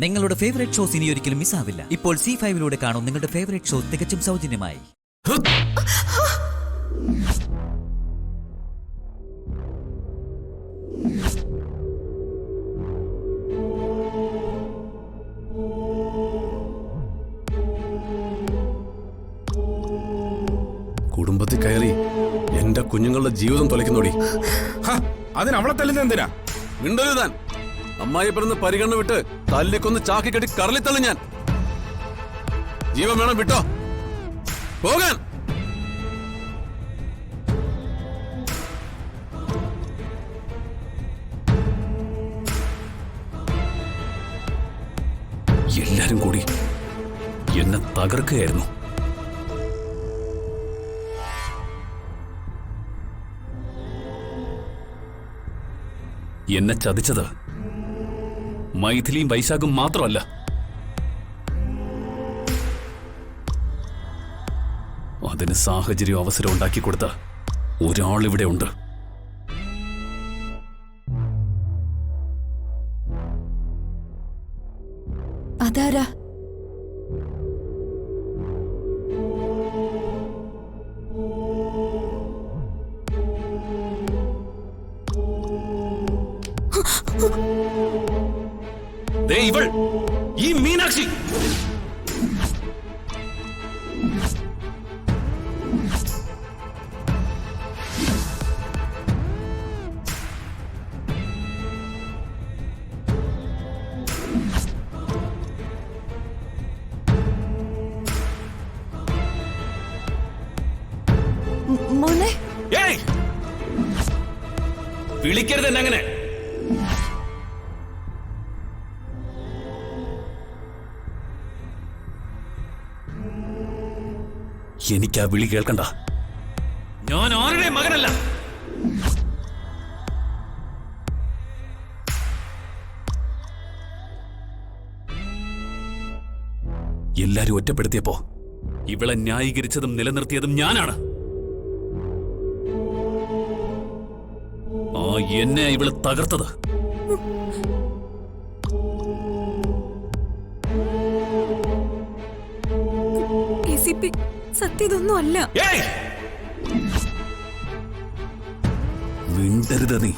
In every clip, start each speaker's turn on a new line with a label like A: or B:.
A: നിങ്ങളുടെ favourite shows ഇനി ഒരിക്കലും മിസ്സാവില്ല. ഇപ്പോൾ C5 കാണും നിങ്ങളുടെ ഫേവറേറ്റ് ഷോ തികച്ചും സൗജന്യമായി.
B: കുടുംബത്തിൽ കയറി എന്റെ കുഞ്ഞുങ്ങളുടെ ജീവിതം തൊലയ്ക്കുന്നോടി.
C: അതിന് അവളെ തല്ലുന്ന എന്തിനാ?
B: മിണ്ടരുത് താൻ. അമ്മായി പറഞ്ഞ് പരിഗണന വിട്ട് തല്ലിക്കൊന്ന് ചാക്കി കെട്ടി കറളിത്തള്ളു ഞാൻ. ജീവൻ വേണം, വിട്ടോ പോകാൻ. എല്ലാരും കൂടി എന്നെ തകർക്കുകയായിരുന്നു. എന്നെ ചതിച്ചത് മൈഥിലിയും വൈശാഖും മാത്രമല്ല, അതിന് സാഹചര്യം അവസരം ഉണ്ടാക്കി കൊടുത്ത ഒരാളിവിടെ ഉണ്ട്.
D: അതാരാ?
B: ദേ ഇവൾ, ഈ മീനാക്ഷി.
D: മോനെ,
B: വിളിക്കരുത് എന്നെ അങ്ങനെ. എനിക്ക് ആ വിളി കേൾക്കണ്ട. ഞാൻ ആരുടെ മകനല്ല. എല്ലാരും ഒറ്റപ്പെടുത്തിയപ്പോ ഇവളെ ന്യായീകരിച്ചതും നിലനിർത്തിയതും ഞാനാണ്. ആ എന്നെ ഇവള് തകർത്തത്.
D: സത്യതൊന്നും അല്ല.
B: മിണ്ടരുത് നീ.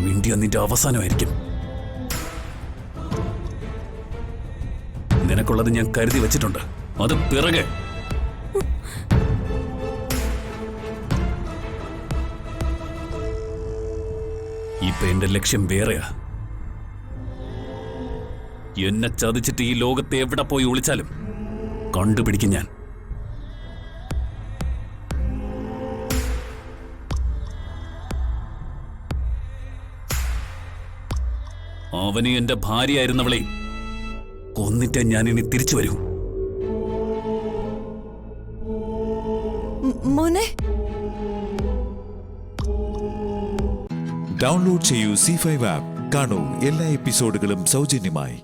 B: മിണ്ടിയ നിന്റെ അവസാനമായിരിക്കും. നിനക്കുള്ളത് ഞാൻ കരുതി വെച്ചിട്ടുണ്ട്. അത് പിറകെ. ഇപ്പൊ എന്റെ ലക്ഷ്യം വേറെയാ. എന്നെ ചതിച്ചിട്ട് ഈ ലോകത്തെ എവിടെ പോയി ഒളിച്ചാലും കണ്ടുപിടിക്കും ഞാൻ. അവന് എന്റെ ഭാര്യയായിരുന്നവളെയും കൊന്നിട്ട് ഞാൻ ഇനി തിരിച്ചു വരൂ.
D: മോനെ,
E: ഡൗൺലോഡ് ചെയ്യൂ C5 ആപ്പ്. കാണൂ എല്ലാ എപ്പിസോഡുകളും സൗജന്യമായി.